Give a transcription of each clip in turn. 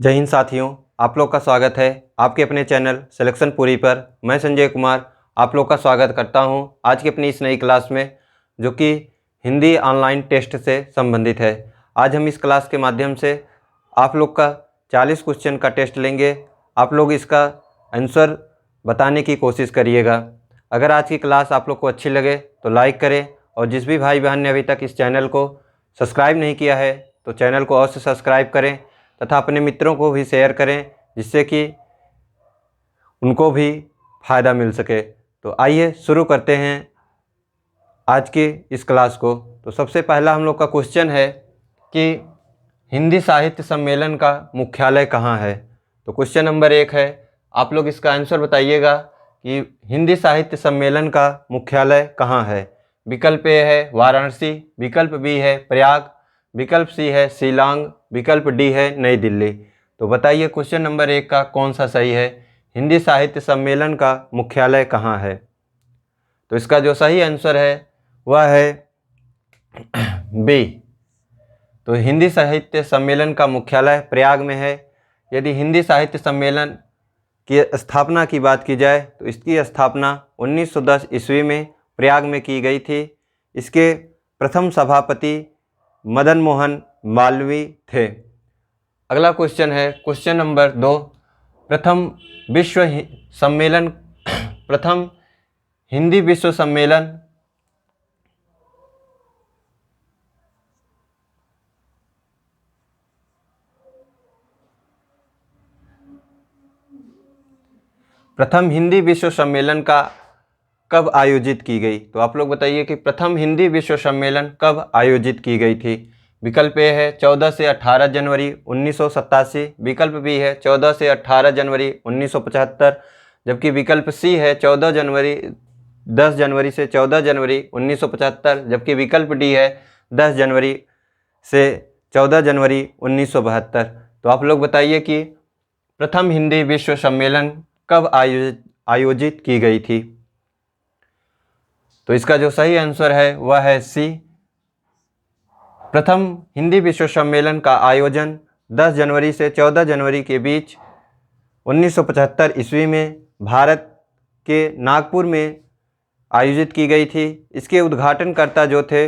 जय हिंद साथियों, आप लोग का स्वागत है आपके अपने चैनल सिलेक्शन पूरी पर। मैं संजय कुमार आप लोग का स्वागत करता हूं आज की अपनी इस नई क्लास में, जो कि हिंदी ऑनलाइन टेस्ट से संबंधित है। आज हम इस क्लास के माध्यम से आप लोग का 40 क्वेश्चन का टेस्ट लेंगे। आप लोग इसका आंसर बताने की कोशिश करिएगा। अगर आज की क्लास आप लोग को अच्छी लगे तो लाइक करें, और जिस भी भाई बहन ने अभी तक इस चैनल को सब्सक्राइब नहीं किया है तो चैनल को अवश्य सब्सक्राइब करें तथा अपने मित्रों को भी शेयर करें, जिससे कि उनको भी फ़ायदा मिल सके। तो आइए शुरू करते हैं आज की इस क्लास को। तो सबसे पहला हम लोग का क्वेश्चन है कि हिंदी साहित्य सम्मेलन का मुख्यालय कहाँ है। तो क्वेश्चन नंबर 1 है, आप लोग इसका आंसर बताइएगा कि हिंदी साहित्य सम्मेलन का मुख्यालय कहाँ है। विकल्प ए है वाराणसी, विकल्प बी है प्रयाग, विकल्प सी है शिलांग, विकल्प डी है नई दिल्ली। तो बताइए क्वेश्चन नंबर 1 का कौन सा सही है, हिंदी साहित्य सम्मेलन का मुख्यालय कहाँ है। तो इसका जो सही आंसर है वह है बी। तो हिंदी साहित्य सम्मेलन का मुख्यालय प्रयाग में है। यदि हिंदी साहित्य सम्मेलन की स्थापना की बात की जाए तो इसकी स्थापना 1910 ईस्वी में प्रयाग में की गई थी। इसके प्रथम सभापति मदन मोहन मालवीय थे। अगला क्वेश्चन है क्वेश्चन नंबर 2, प्रथम हिंदी विश्व सम्मेलन प्रथम हिंदी विश्व सम्मेलन का कब आयोजित की गई। तो आप लोग बताइए कि प्रथम हिंदी विश्व सम्मेलन कब आयोजित की गई थी। विकल्प ए है 14 से 18 जनवरी 1987, विकल्प बी है 14 से 18 जनवरी 1975, जबकि विकल्प सी है 10 जनवरी से 14 जनवरी 1975, जबकि विकल्प डी है 10 जनवरी से 14 जनवरी 1972। तो आप लोग बताइए कि प्रथम हिंदी विश्व सम्मेलन कब आयोजित की गई थी। तो इसका जो सही आंसर है वह है सी। प्रथम हिंदी विश्व सम्मेलन का आयोजन 10 जनवरी से 14 जनवरी के बीच 1975 ईस्वी में भारत के नागपुर में आयोजित की गई थी। इसके उद्घाटनकर्ता जो थे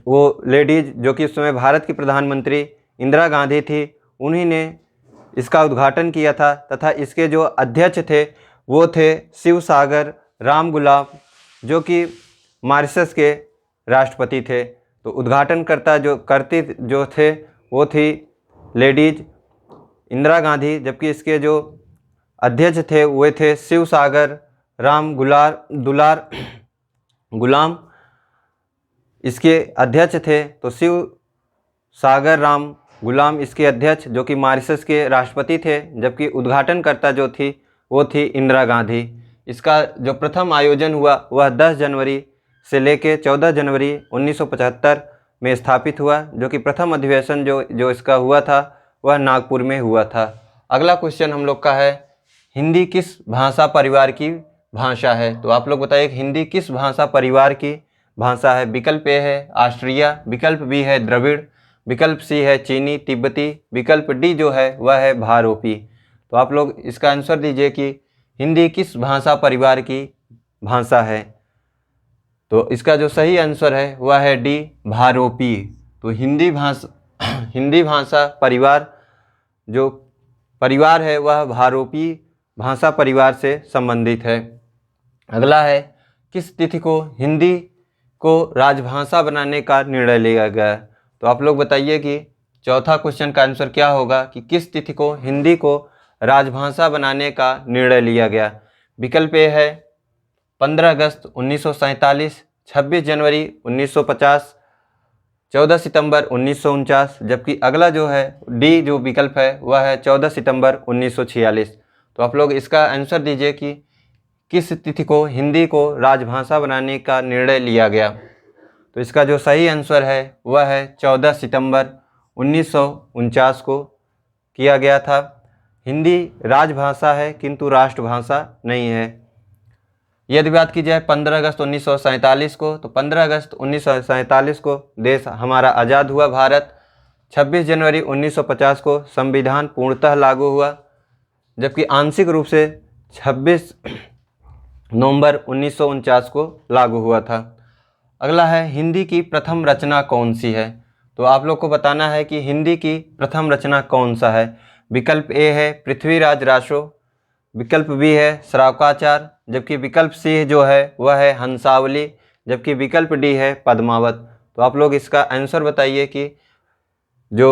वो लेडीज, जो कि उस समय भारत की प्रधानमंत्री इंदिरा गांधी थी, उन्हीं ने इसका उद्घाटन किया था। तथा इसके जो अध्यक्ष थे वो थे शिवसागर रामगुलाम, जो कि मॉरिशस के राष्ट्रपति थे। तो उद्घाटनकर्ता जो थे वो थी लेडीज इंदिरा गांधी, जबकि इसके जो अध्यक्ष थे वे थे शिवसागर राम गुलाम इसके अध्यक्ष थे। तो शिवसागर राम गुलाम इसके अध्यक्ष, जो कि मॉरिशस के राष्ट्रपति थे, जबकि उद्घाटनकर्ता जो थी वो थी इंदिरा गांधी। इसका जो प्रथम आयोजन हुआ वह 10 जनवरी से लेकर 14 जनवरी 1975 में स्थापित हुआ, जो कि प्रथम अधिवेशन जो इसका हुआ था वह नागपुर में हुआ था। अगला क्वेश्चन हम लोग का है, हिंदी किस भाषा परिवार की भाषा है। तो आप लोग बताइए हिंदी किस भाषा परिवार की भाषा है। विकल्प ए है ऑस्ट्रिया, विकल्प बी है द्रविड़, विकल्प सी है चीनी तिब्बती, विकल्प डी जो है वह है भारोपी। तो आप लोग इसका आंसर दीजिए कि हिंदी किस भाषा परिवार की भाषा है। तो इसका जो सही आंसर है वह है डी भारोपी। तो हिंदी भाषा परिवार जो परिवार है वह भारोपी भाषा परिवार से संबंधित है। अगला है, किस तिथि को हिंदी को राजभाषा बनाने का निर्णय लिया गया। तो आप लोग बताइए कि चौथा क्वेश्चन का आंसर क्या होगा कि किस तिथि को हिंदी को राजभाषा बनाने का निर्णय लिया गया। विकल्प ए है 15 अगस्त 1947, 26 जनवरी 1950, 14 सितंबर 1949, जबकि अगला जो है डी जो विकल्प है वह है 14 सितंबर 1946। तो आप लोग इसका आंसर दीजिए कि किस तिथि को हिंदी को राजभाषा बनाने का निर्णय लिया गया। तो इसका जो सही आंसर है वह है 14 सितंबर 1949 को किया गया था। हिंदी राजभाषा है किंतु राष्ट्रभाषा नहीं है। यदि बात की जाए 15 अगस्त 1947 को, तो 15 अगस्त 1947 को देश हमारा आज़ाद हुआ भारत। 26 जनवरी 1950 को संविधान पूर्णतः लागू हुआ, जबकि आंशिक रूप से 26 नवंबर 1949 को लागू हुआ था। अगला है हिंदी की प्रथम रचना कौन सी है। तो आप लोग को बताना है कि हिंदी की प्रथम रचना कौन सा है। विकल्प ए है पृथ्वीराज रासो, विकल्प बी है श्रावकाचार, जबकि विकल्प सी जो है वह है हंसावली, जबकि विकल्प डी है पद्मावत। तो आप लोग इसका आंसर बताइए कि जो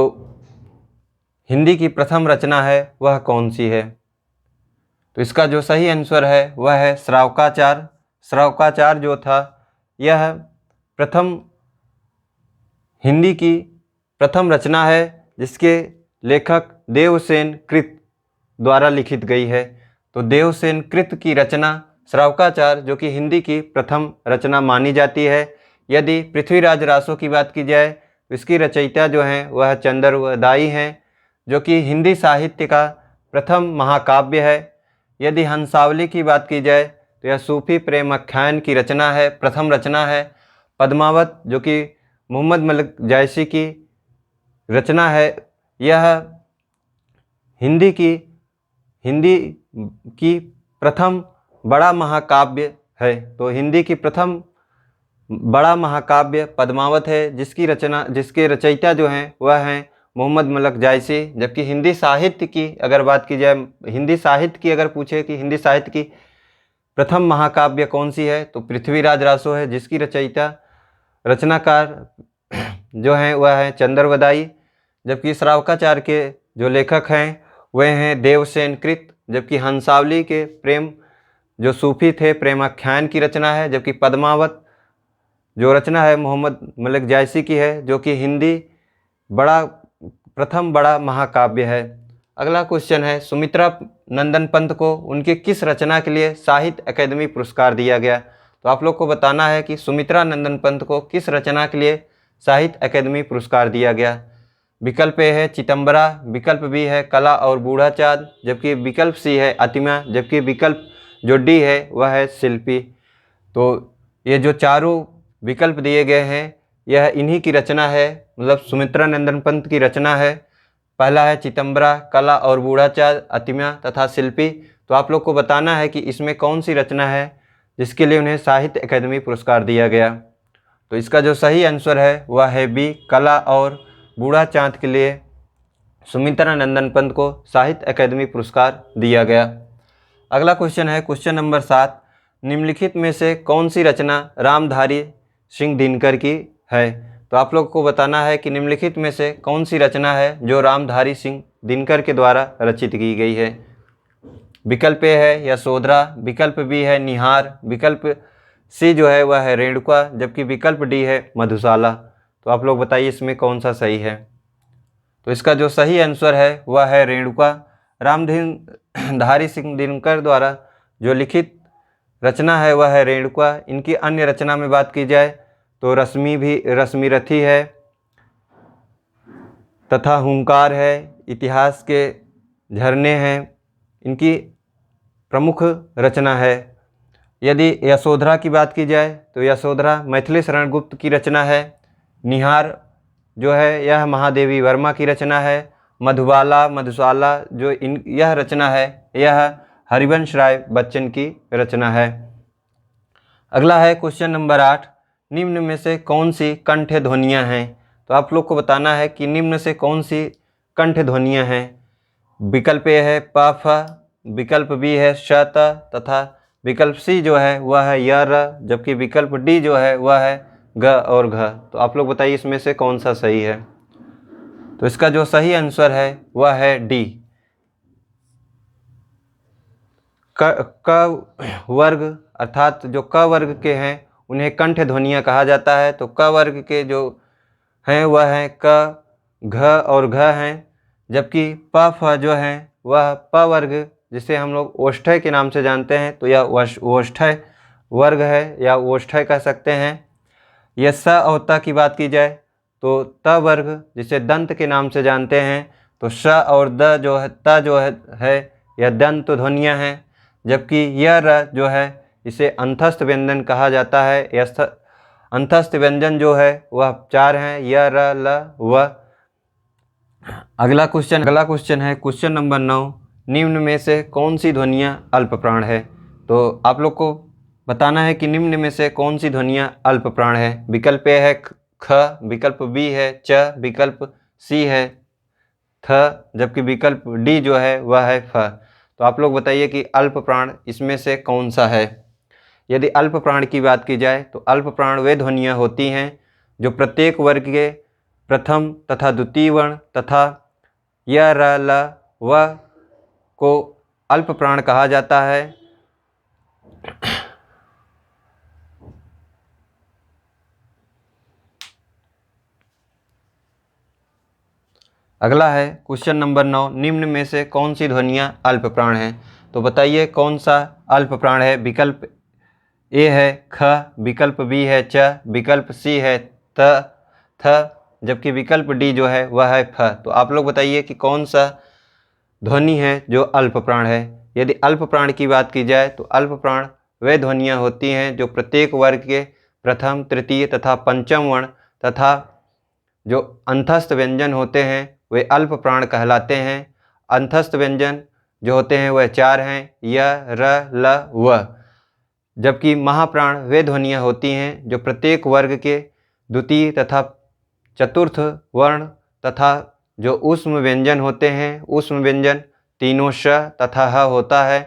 हिंदी की प्रथम रचना है वह कौन सी है। तो इसका जो सही आंसर है वह है श्रावकाचार। श्रावकाचार जो था यह प्रथम हिंदी की प्रथम रचना है, जिसके लेखक देवसेन कृत द्वारा लिखित गई है। तो देवसेन कृत की रचना श्रावकाचार जो कि हिंदी की प्रथम रचना मानी जाती है। यदि पृथ्वीराज रासो की बात की जाए तो इसकी रचयिता जो हैं वह चंद्रवदाई हैं, जो कि हिंदी साहित्य का प्रथम महाकाव्य है। यदि हंसावली की बात की जाए तो यह सूफी प्रेम आख्यान की रचना है, प्रथम रचना है। पद्मावत जो कि मोहम्मद मलिक जायसी की रचना है, यह हिंदी की प्रथम बड़ा महाकाव्य है। तो हिंदी की प्रथम बड़ा महाकाव्य पद्मावत है, जिसके रचयिता जो हैं वह हैं मोहम्मद मलिक जायसी। जबकि हिंदी साहित्य की अगर बात की जाए, हिंदी साहित्य की अगर पूछे कि हिंदी साहित्य की प्रथम महाकाव्य कौन सी है, तो पृथ्वीराज रासो है, जिसकी रचनाकार जो हैं वह है चंद्रवदाई। जबकि श्रावकाचार के जो लेखक हैं वह हैं देवसेन कृत। जबकि हंसावली के प्रेम जो सूफी थे प्रेमाख्यान की रचना है। जबकि पद्मावत जो रचना है मोहम्मद मलिक जायसी की है, जो कि हिंदी प्रथम बड़ा महाकाव्य है। अगला क्वेश्चन है सुमित्रा नंदन पंत को उनके किस रचना के लिए साहित्य अकादमी पुरस्कार दिया गया। तो आप लोग को बताना है कि सुमित्रा नंदन पंत को किस रचना के लिए साहित्य अकादमी पुरस्कार दिया गया। विकल्प ए है चितंबरा, विकल्प बी है कला और बूढ़ा चाँद, जबकि विकल्प सी है अतिमा, जबकि विकल्प जो डी है वह है शिल्पी। तो ये जो चारों विकल्प दिए गए हैं यह इन्हीं की रचना है, मतलब सुमित्रा नंदन पंत की रचना है। पहला है चितंबरा, कला और बूढ़ा चाँद, अतिमा तथा शिल्पी। तो आप लोग को बताना है कि इसमें कौन सी रचना है जिसके लिए उन्हें साहित्य अकादमी पुरस्कार दिया गया। तो इसका जो सही आंसर है वह है बी, कला और बूढ़ा चाँद के लिए सुमित्रा नंदन पंत को साहित्य अकादमी पुरस्कार दिया गया। अगला क्वेश्चन है क्वेश्चन नंबर 7, निम्नलिखित में से कौन सी रचना रामधारी सिंह दिनकर की है। तो आप लोग को बताना है कि निम्नलिखित में से कौन सी रचना है जो रामधारी सिंह दिनकर के द्वारा रचित की गई है। विकल्प ए है यशोधरा, विकल्प बी है निहार, विकल्प सी जो है वह है रेणुका, जबकि विकल्प डी है मधुशाला। तो आप लोग बताइए इसमें कौन सा सही है। तो इसका जो सही आंसर है वह है रेणुका। रामधारी सिंह दिनकर द्वारा जो लिखित रचना है वह है रेणुका। इनकी अन्य रचना में बात की जाए तो रश्मिरथी है तथा हुंकार है, इतिहास के झरने हैं, इनकी प्रमुख रचना है। यदि यशोधरा की बात की जाए तो यशोधरा मैथिली शरण गुप्त की रचना है। निहार जो है यह महादेवी वर्मा की रचना है। मधुशाला जो यह रचना है यह हरिवंश राय बच्चन की रचना है। अगला है क्वेश्चन नंबर 8, निम्न में से कौन सी कंठ ध्वनियाँ हैं। तो आप लोग को बताना है कि निम्न से कौन सी कंठ ध्वनियाँ हैं। विकल्प ए है प फ, विकल्प बी है श त तथा विकल्प सी जो है वह है य र, जबकि विकल्प डी जो है वह है ग और घ। तो आप लोग बताइए इसमें से कौन सा सही है। तो इसका जो सही आंसर है वह है डी। क वर्ग अर्थात जो क वर्ग के हैं उन्हें कंठ ध्वनियाँ कहा जाता है। तो क वर्ग के जो हैं वह हैं क, घ और घ हैं, जबकि प फ जो हैं वह प वर्ग जिसे हम लोग ओष्ठ्य के नाम से जानते हैं। तो यह ओष्ठ्य वर्ग है या ओष्ठ्य कह सकते हैं। यह स और त की बात की जाए तो त वर्ग जिसे दंत के नाम से जानते हैं। तो श और द जो है त जो है यह दंत ध्वनियाँ हैं, जबकि यह र जो है इसे अंतस्थ व्यंजन कहा जाता है। अंतस्थ व्यंजन जो है वह 4 हैं, य र ल व। अगला क्वेश्चन है क्वेश्चन नंबर 9। निम्न में से कौन सी ध्वनियाँ अल्प प्राण है? तो आप लोग को बताना है कि निम्न में से कौन सी ध्वनियाँ अल्प प्राण है। विकल्प ए है ख, विकल्प बी है च, विकल्प सी है थ, जबकि विकल्प डी जो है वह है फ। तो आप लोग बताइए कि अल्प प्राण इसमें से कौन सा है। यदि अल्प प्राण की बात की जाए तो अल्प प्राण वे ध्वनियाँ होती हैं जो प्रत्येक वर्ग के प्रथम तथा द्वितीय वर्ण तथा य, र, ल, व को अल्प प्राण कहा जाता है। अगला है क्वेश्चन नंबर 9। निम्न में से कौन सी ध्वनियाँ अल्प प्राण हैं? तो बताइए कौन सा अल्प प्राण है। विकल्प ए है ख, विकल्प बी है च, विकल्प सी है थ, जबकि विकल्प डी जो है वह है फ। तो आप लोग बताइए कि कौन सा ध्वनि है जो अल्प प्राण है। यदि अल्प प्राण की बात की जाए तो अल्प प्राण वे ध्वनियाँ होती हैं जो प्रत्येक वर्ग के प्रथम, तृतीय तथा पंचम वर्ण तथा जो अंतस्थ व्यंजन होते हैं वे अल्प प्राण कहलाते हैं। अंतस्थ व्यंजन जो होते हैं वह 4 हैं, य, र, ल, व, जबकि महाप्राण वे ध्वनियाँ होती हैं जो प्रत्येक वर्ग के द्वितीय तथा चतुर्थ वर्ण तथा जो ऊष्म व्यंजन होते हैं, ऊष्म व्यंजन तीनों श तथा ह होता है,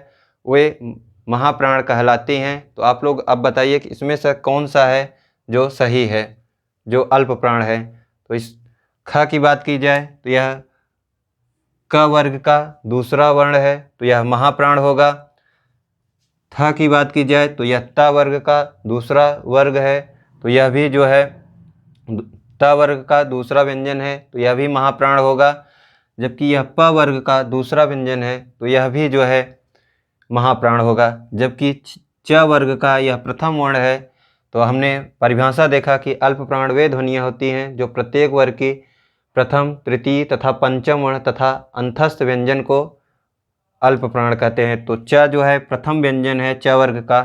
वे महाप्राण कहलाती हैं। तो आप लोग अब बताइए कि इसमें से कौन सा है जो सही है, जो अल्प प्राण है। तो इस ख की बात की जाए तो यह क वर्ग का दूसरा वर्ण है, तो यह महाप्राण होगा। थ की बात की जाए तो यह त वर्ग का दूसरा वर्ग है, तो यह भी जो है त वर्ग का दूसरा व्यंजन है, तो यह भी महाप्राण होगा। जबकि यह प वर्ग का दूसरा व्यंजन है, तो यह भी जो है महाप्राण होगा। जबकि च वर्ग का यह प्रथम वर्ण है, तो हमने परिभाषा देखा कि अल्प प्राण वे ध्वनियाँ होती हैं जो प्रत्येक वर्ग की प्रथम, तृतीय तथा पंचम वर्ण तथा अंतस्थ व्यंजन को अल्प प्राण कहते हैं। तो च जो है प्रथम व्यंजन है च वर्ग का,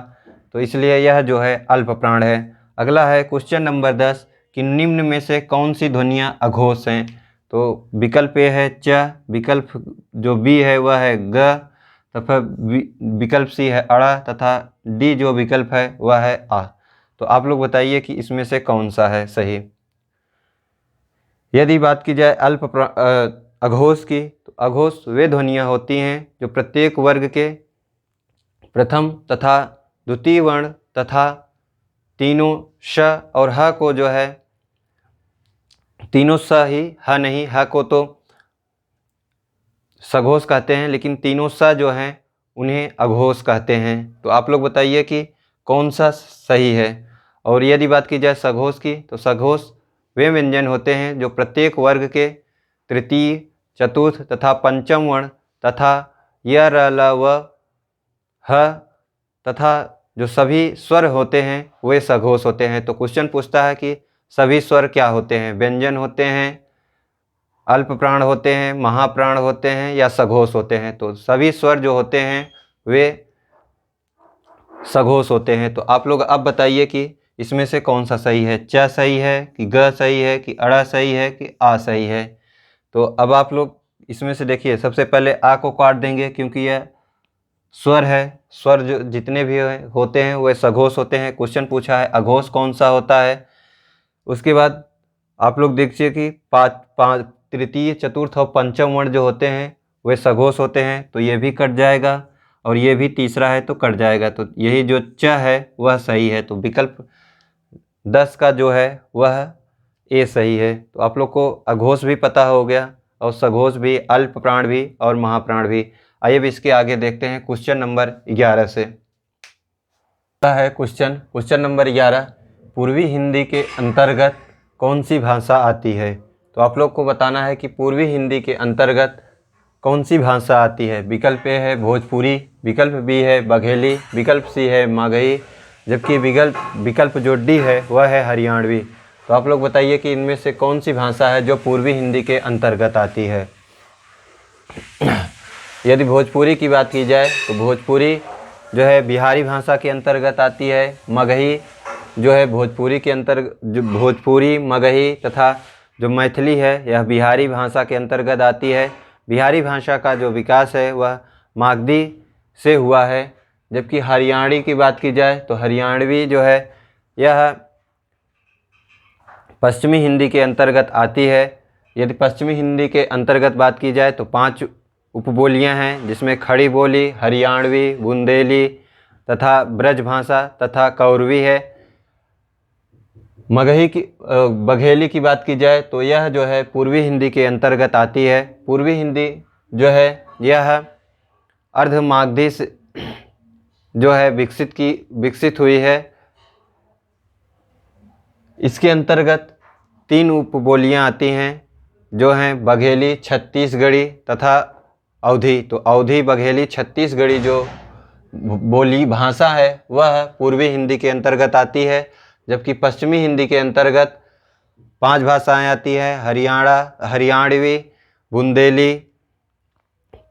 तो इसलिए यह जो है अल्प प्राण है। अगला है क्वेश्चन नंबर 10 कि निम्न में से कौन सी ध्वनियाँ अघोष हैं? तो विकल्प ए है च, विकल्प जो बी है वह है ग, तथा विकल्प सी है अड़ा तथा डी जो विकल्प है वह है आ। तो आप लोग बताइए कि इसमें से कौन सा है सही। यदि बात की जाए अघोष की, तो अघोष वे ध्वनियाँ होती हैं जो प्रत्येक वर्ग के प्रथम तथा द्वितीय वर्ण तथा तीनों श और ह को जो है तीनों स ही, ह नहीं, ह को तो सघोष कहते हैं लेकिन तीनों स जो हैं उन्हें अघोष कहते हैं। तो आप लोग बताइए कि कौन सा सही है। और यदि बात की जाए सघोष की, तो सघोष वे व्यंजन होते हैं जो प्रत्येक वर्ग के तृतीय, चतुर्थ तथा पंचम वर्ण तथा य, र, ल, व, ह तथा जो सभी स्वर होते हैं वे सघोष होते हैं। तो क्वेश्चन पूछता है कि सभी स्वर क्या होते हैं, व्यंजन होते हैं, अल्प प्राण होते हैं, महाप्राण होते हैं या सघोष होते हैं। तो सभी स्वर जो होते हैं वे सघोष होते हैं। तो आप लोग अब बताइए कि इसमें से कौन सा सही है, च सही है कि ग सही है कि अड़ा सही है कि आ सही है। तो अब आप लोग इसमें से देखिए, सबसे पहले आ को काट देंगे क्योंकि यह स्वर है। स्वर जो जितने भी होते हैं वे सघोष होते हैं। क्वेश्चन पूछा है अघोष कौन सा होता है। उसके बाद आप लोग देखिए कि पाँच तृतीय, चतुर्थ और पंचम वर्ण जो होते हैं वे सघोष होते हैं, तो ये भी कट जाएगा और ये भी तीसरा है तो कट जाएगा। तो यही जो च है वह सही है। तो विकल्प 10 का जो है वह ए सही है। तो आप लोग को अघोष भी पता हो गया और सघोष भी, अल्प प्राण भी और महाप्राण भी। आइए अब इसके आगे देखते हैं क्वेश्चन नंबर 11 से। है क्वेश्चन नंबर 11, पूर्वी हिंदी के अंतर्गत कौन सी भाषा आती है? तो आप लोग को बताना है कि पूर्वी हिंदी के अंतर्गत कौन सी भाषा आती है। विकल्प ए है भोजपुरी, विकल्प बी है बघेली, विकल्प सी है मगही, जबकि विकल्प जो डी है वह है हरियाणवी। तो आप लोग बताइए कि इनमें से कौन सी भाषा है जो पूर्वी हिंदी के अंतर्गत आती है। यदि भोजपुरी की बात की जाए तो भोजपुरी जो है बिहारी भाषा के अंतर्गत आती है। मगही जो है भोजपुरी के अंतर्गत, भोजपुरी, मगही तथा जो मैथिली है यह बिहारी भाषा के अंतर्गत आती है। बिहारी भाषा का जो विकास है वह मागधी से हुआ है। जबकि हरियाणवी की बात की जाए तो हरियाणवी जो है यह पश्चिमी हिंदी के अंतर्गत आती है। यदि पश्चिमी हिंदी के अंतर्गत बात की जाए तो 5 उपबोलियां हैं, जिसमें खड़ी बोली, हरियाणवी, बुंदेली तथा ब्रजभाषा तथा कौरवी है। बघेली की बात की जाए तो यह जो है पूर्वी हिंदी के अंतर्गत आती है। पूर्वी हिंदी जो है यह अर्ध मागधी से जो है विकसित हुई है। इसके अंतर्गत 3 उपबोलियां आती हैं जो हैं बघेली, छत्तीसगढ़ी तथा अवधी। तो अवधी, बघेली, छत्तीसगढ़ी जो बोली भाषा है वह पूर्वी हिंदी के अंतर्गत आती है। जबकि पश्चिमी हिंदी के अंतर्गत 5 भाषाएं आती हैं, हरियाणवी, बुंदेली,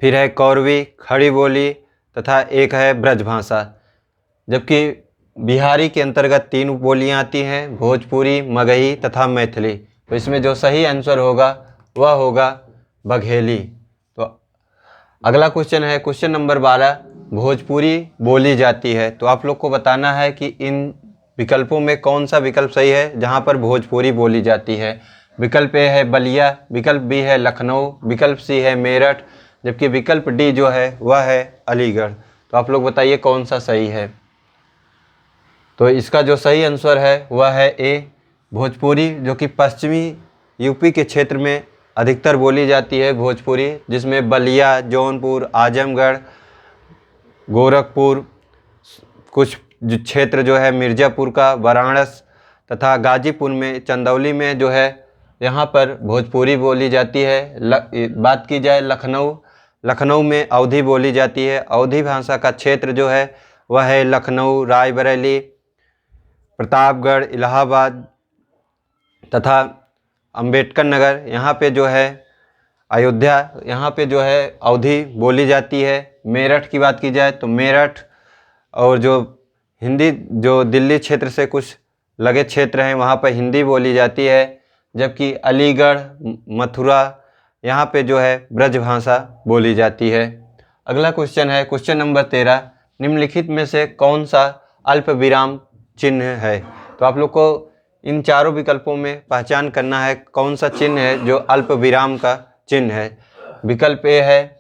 फिर है कौरवी, खड़ी बोली तथा एक है ब्रजभाषा। जबकि बिहारी के अंतर्गत 3 उपबोलियाँ आती हैं, भोजपुरी, मगही तथा मैथिली। तो इसमें जो सही आंसर होगा वह होगा बघेली। तो अगला क्वेश्चन है क्वेश्चन नंबर 12, भोजपुरी बोली जाती है। तो आप लोग को बताना है कि इन विकल्पों में कौन सा विकल्प सही है जहाँ पर भोजपुरी बोली जाती है। विकल्प ए है बलिया, विकल्प बी है लखनऊ, विकल्प सी है मेरठ, जबकि विकल्प डी जो है वह है अलीगढ़। तो आप लोग बताइए कौन सा सही है। तो इसका जो सही आंसर है वह है ए, भोजपुरी, जो कि पश्चिमी यूपी के क्षेत्र में अधिकतर बोली जाती है भोजपुरी, जिसमें बलिया, जौनपुर, आजमगढ़, गोरखपुर, कुछ जो क्षेत्र जो है मिर्ज़ापुर का, वाराणसी तथा गाजीपुर में, चंदौली में जो है यहाँ पर भोजपुरी बोली जाती है। बात की जाए लखनऊ में अवधी बोली जाती है। अवधी भाषा का क्षेत्र जो है वह है लखनऊ, रायबरेली, प्रतापगढ़, इलाहाबाद तथा अंबेडकर नगर। यहाँ पे जो है अयोध्या, यहाँ पे जो है अवधी बोली जाती है। मेरठ की बात की जाए तो मेरठ और जो हिंदी जो दिल्ली क्षेत्र से कुछ लगे क्षेत्र हैं वहाँ पर हिंदी बोली जाती है। जबकि अलीगढ़, मथुरा, यहाँ पे जो है ब्रजभाषा बोली जाती है। अगला क्वेश्चन है क्वेश्चन नंबर 13, निम्नलिखित में से कौन सा अल्प विराम चिन्ह है। तो आप लोग को इन चारों विकल्पों में पहचान करना है कौन सा चिन्ह है जो अल्प विराम का चिन्ह है। विकल्प ए है,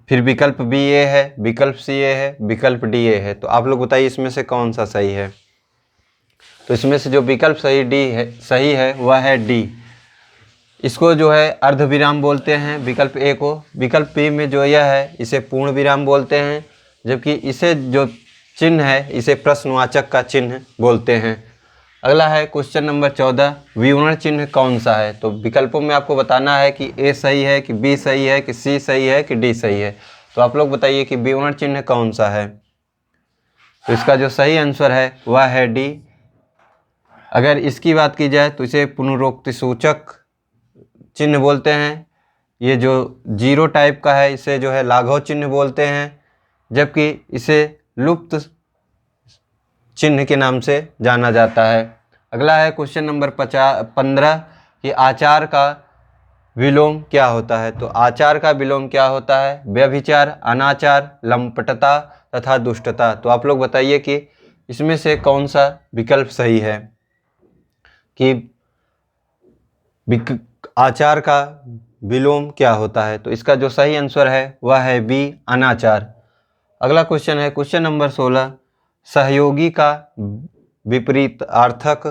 फिर विकल्प बी ए है, विकल्प सी ए है, विकल्प डी ए है। तो आप लोग बताइए इसमें से कौन सा सही है। तो इसमें से जो विकल्प सही है वह है डी। इसको जो है अर्ध विराम बोलते हैं विकल्प ए को। विकल्प बी में जो यह है इसे पूर्ण विराम बोलते हैं, जबकि इसे जो चिन्ह है इसे प्रश्नवाचक का चिन्ह बोलते हैं। अगला है क्वेश्चन नंबर 14, विवरण चिन्ह कौन सा है। तो विकल्पों में आपको बताना है कि ए सही है, कि बी सही है, कि सी सही है, कि डी सही है। तो आप लोग बताइए कि विवरण चिन्ह कौन सा है। तो इसका जो सही आंसर है वह है डी। अगर इसकी बात की जाए तो इसे पुनरुक्ति सूचक चिन्ह बोलते हैं। ये जो जीरो टाइप का है इसे जो है लाघव चिन्ह बोलते हैं, जबकि इसे लुप्त चिन्ह के नाम से जाना जाता है। अगला है क्वेश्चन नंबर 15 कि आचार का विलोम क्या होता है। तो आचार का विलोम क्या होता है। व्यभिचार, अनाचार, लंपटता तथा दुष्टता। तो आप लोग बताइए कि इसमें से कौन सा विकल्प सही है कि आचार का विलोम क्या होता है। तो इसका जो सही आंसर है वह है बी, अनाचार। अगला क्वेश्चन है क्वेश्चन नंबर 16, सहयोगी का विपरीतार्थक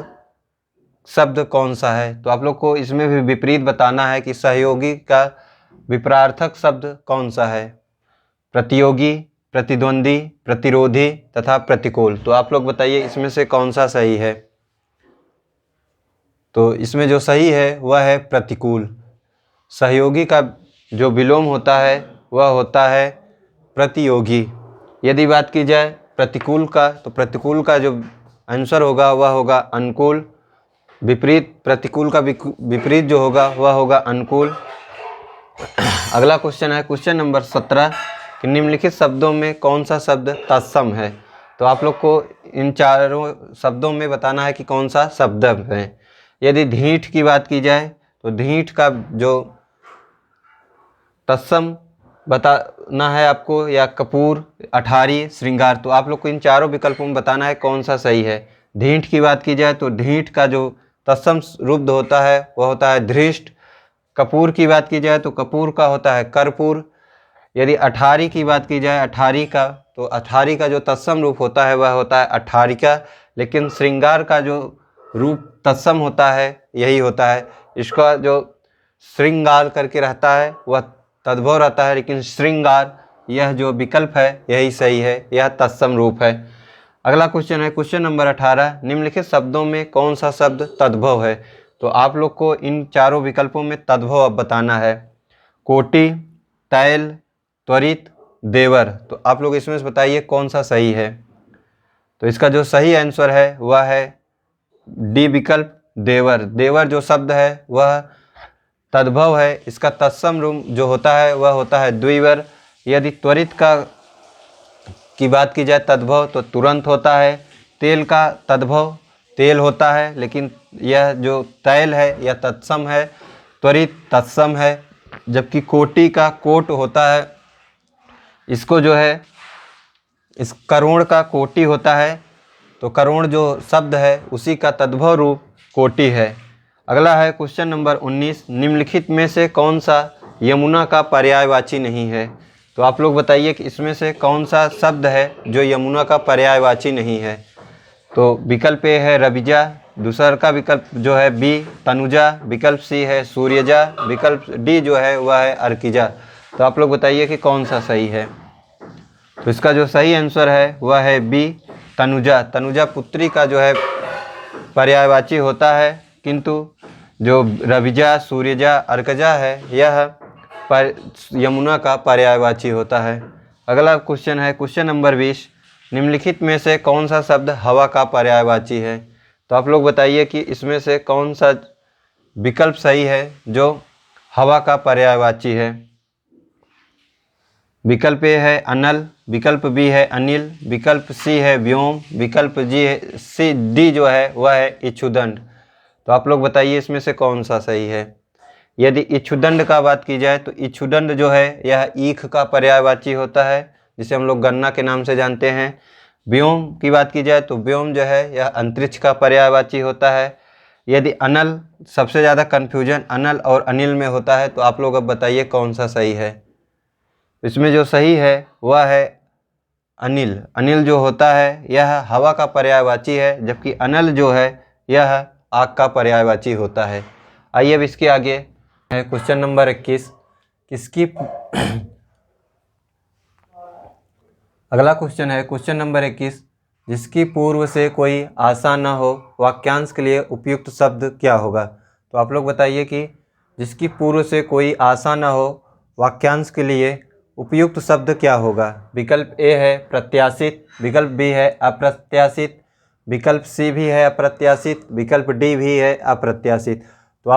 शब्द कौन सा है। तो आप लोग को इसमें भी विपरीत बताना है कि सहयोगी का विपरीतार्थक शब्द कौन सा है। प्रतियोगी, प्रतिद्वंदी, प्रतिरोधी तथा प्रतिकूल। तो आप लोग बताइए इसमें से कौन सा सही है। तो इसमें जो सही है वह है प्रतिकूल। सहयोगी का जो विलोम होता है वह होता है प्रतियोगी। यदि बात की जाए प्रतिकूल का, तो प्रतिकूल का जो आंसर होगा वह होगा अनुकूल। विपरीत, प्रतिकूल का विपरीत जो होगा वह होगा अनुकूल। अगला क्वेश्चन है क्वेश्चन नंबर 17 कि निम्नलिखित शब्दों में कौन सा शब्द तत्सम है। तो आप लोग को इन चारों शब्दों में बताना है कि कौन सा शब्द है। यदि ढीठ की बात की जाए तो ढीठ का जो तत्सम बताना है आपको, या कपूर, अठारी, श्रृंगार। तो आप लोग को इन चारों विकल्पों में बताना है कौन सा सही है। ढीठ की बात की जाए तो ढीठ का जो तत्सम रूप होता है वह होता है धृष्ट। कपूर की बात की जाए तो कपूर का होता है कर्पूर। यदि अठारी की बात की जाए अठारी का, तो अठारी का जो तत्सम रूप होता है वह होता है अठारिका। लेकिन श्रृंगार का जो रूप तत्सम होता है यही होता है। इसका जो श्रृंगार करके रहता है वह तद्भव रहता है, लेकिन श्रृंगार यह जो विकल्प है यही सही है, यह तत्सम रूप है। अगला क्वेश्चन है क्वेश्चन नंबर 18, निम्नलिखित शब्दों में कौन सा शब्द तद्भव है। तो आप लोग को इन चारों विकल्पों में तद्भव अब बताना है। कोटि, तैल, त्वरित, देवर। तो आप लोग इसमें से बताइए कौन सा सही है। तो इसका जो सही आंसर है वह है डी विकल्प, देवर। देवर जो शब्द है वह तद्भव है। इसका तत्सम रूप जो होता है वह होता है द्विवर। यदि त्वरित की बात की जाए तद्भव तो तुरंत होता है। तेल का तद्भव तेल होता है, लेकिन यह जो तैल है यह तत्सम है, त्वरित तत्सम है। जबकि कोटि का कोट होता है, इसको जो है इस करोड़ का कोटि होता है, तो करोड़ जो शब्द है उसी का तद्भव रूप कोटि है। अगला है क्वेश्चन नंबर 19, निम्नलिखित में से कौन सा यमुना का पर्यायवाची नहीं है। तो आप लोग बताइए कि इसमें से कौन सा शब्द है जो यमुना का पर्यायवाची नहीं है। तो विकल्प ए है रविजा, दूसरा का विकल्प जो है बी तनुजा, विकल्प सी है सूर्यजा, विकल्प डी जो है वह है अर्किजा। तो आप लोग बताइए कि कौन सा सही है। तो इसका जो सही आंसर है वह है बी तनुजा। तनुजा पुत्री का जो है पर्यायवाची होता है, किंतु जो रविजा, सूर्यजा, अर्कजा है यह यमुना का पर्यायवाची होता है। अगला क्वेश्चन है क्वेश्चन नंबर 20, निम्नलिखित में से कौन सा शब्द हवा का पर्यायवाची है। तो आप लोग बताइए कि इसमें से कौन सा विकल्प सही है जो हवा का पर्यायवाची है। विकल्प ए है अनल, विकल्प बी है अनिल, विकल्प सी है व्योम, विकल्प डी जो है वह है इच्छुदंड। तो आप लोग बताइए इसमें से कौन सा सही है। यदि इच्छुदंड का बात की जाए तो इच्छुदंड जो है यह ईख का पर्यायवाची होता है, जिसे हम लोग गन्ना के नाम से जानते हैं। व्योम की बात की जाए तो व्योम जो है यह अंतरिक्ष का पर्यायवाची होता है। यदि अनल, सबसे ज़्यादा कन्फ्यूजन अनल और अनिल में होता है, तो आप लोग अब बताइए कौन सा सही है। इसमें जो सही है वह है अनिल। अनिल जो होता है यह हवा का पर्यायवाची है, जबकि अनल जो है यह आग का पर्यायवाची होता है। आइए अब इसके आगे है क्वेश्चन नंबर 21, किसकी अगला क्वेश्चन है क्वेश्चन नंबर 21, जिसकी पूर्व से कोई आशा न हो वाक्यांश के लिए उपयुक्त शब्द क्या होगा। तो आप लोग बताइए कि जिसकी पूर्व से कोई आशा न हो वाक्यांश के लिए उपयुक्त शब्द क्या होगा। विकल्प ए है प्रत्याशित, विकल्प बी है अप्रत्याशित, विकल्प सी भी है अप्रत्याशित, विकल्प डी भी है अप्रत्याशित। तो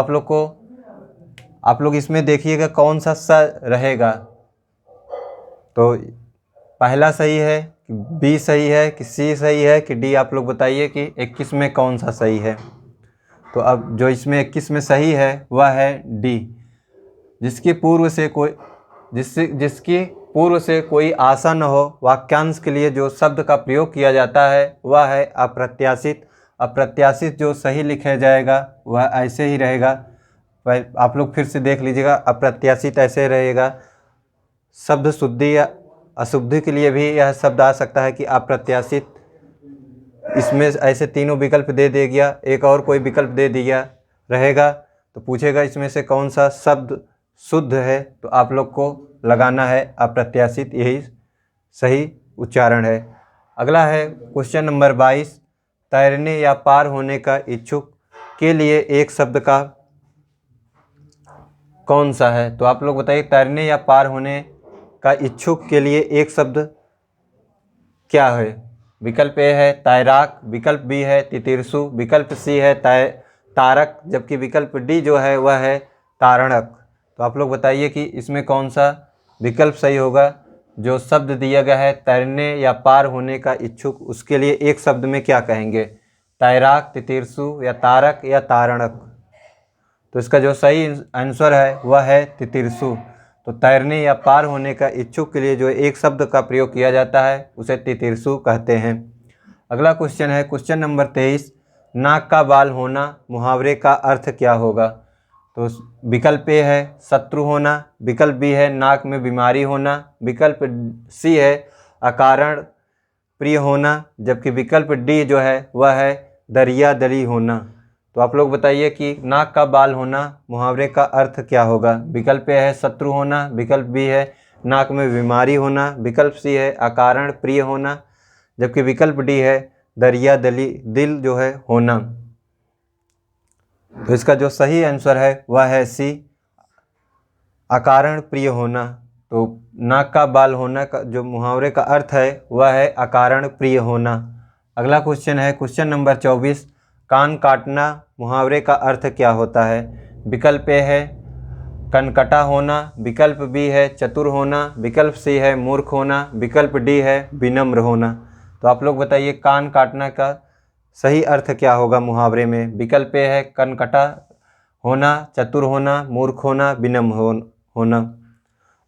आप लोग इसमें देखिएगा कौन सा रहेगा। तो पहला सही है कि बी सही है कि सी सही है कि डी। आप लोग बताइए कि 21 में कौन सा सही है। तो अब जो इसमें 21 में सही है वह है डी, जिसकी पूर्व से कोई आशा न हो वाक्यांश के लिए जो शब्द का प्रयोग किया जाता है वह है अप्रत्याशित। अप्रत्याशित जो सही लिखा जाएगा वह ऐसे ही रहेगा। आप लोग फिर से देख लीजिएगा, अप्रत्याशित ऐसे रहेगा। शब्द शुद्धि या अशुद्धि के लिए भी यह शब्द आ सकता है कि अप्रत्याशित। इसमें ऐसे तीनों विकल्प दे दिया, एक और कोई विकल्प दे दिया रहेगा, तो पूछेगा इसमें से कौन सा शब्द शुद्ध है, तो आप लोग को लगाना है अप्रत्याशित, यही सही उच्चारण है। अगला है क्वेश्चन नंबर 22, तैरने या पार होने का इच्छुक के लिए एक शब्द का कौन सा है। तो आप लोग बताइए तैरने या पार होने का इच्छुक के लिए एक शब्द क्या है। विकल्प ए है तैराक, विकल्प बी है तितीर्षु, विकल्प सी है तारक, जबकि विकल्प डी जो है वह है तारणक। तो आप लोग बताइए कि इसमें कौन सा विकल्प सही होगा। जो शब्द दिया गया है तैरने या पार होने का इच्छुक, उसके लिए एक शब्द में क्या कहेंगे। तैराक, तितीर्षु या तारक या तारणक। तो इसका जो सही आंसर है वह है तितीर्षु। तो तैरने या पार होने का इच्छुक के लिए जो एक शब्द का प्रयोग किया जाता है उसे तितीर्षु कहते हैं। अगला क्वेश्चन है क्वेश्चन नंबर 23, नाक का बाल होना मुहावरे का अर्थ क्या होगा। तो विकल्प ए है शत्रु होना, विकल्प बी है नाक में बीमारी होना, विकल्प सी है अकारण प्रिय होना, जबकि विकल्प डी जो है वह है दरिया दली होना। तो आप लोग बताइए कि नाक का बाल होना मुहावरे का अर्थ क्या होगा। विकल्प ए है शत्रु होना, विकल्प बी है नाक में बीमारी होना, विकल्प सी है अकारण प्रिय होना, जबकि विकल्प डी है दरिया दली दिल जो है होना। तो इसका जो सही आंसर है वह है सी अकारण प्रिय होना। तो नाक का बाल होना का जो मुहावरे का अर्थ है वह है अकारण प्रिय होना। अगला क्वेश्चन है क्वेश्चन नंबर 24, कान काटना मुहावरे का अर्थ क्या होता है। विकल्प ए है कनकटा होना, विकल्प बी है चतुर होना, विकल्प सी है मूर्ख होना, विकल्प डी है विनम्र होना। तो आप लोग बताइए कान काटना का सही अर्थ क्या होगा मुहावरे में। विकल्प ए है कनकटा होना, चतुर होना, मूर्ख होना, विनम्र होना।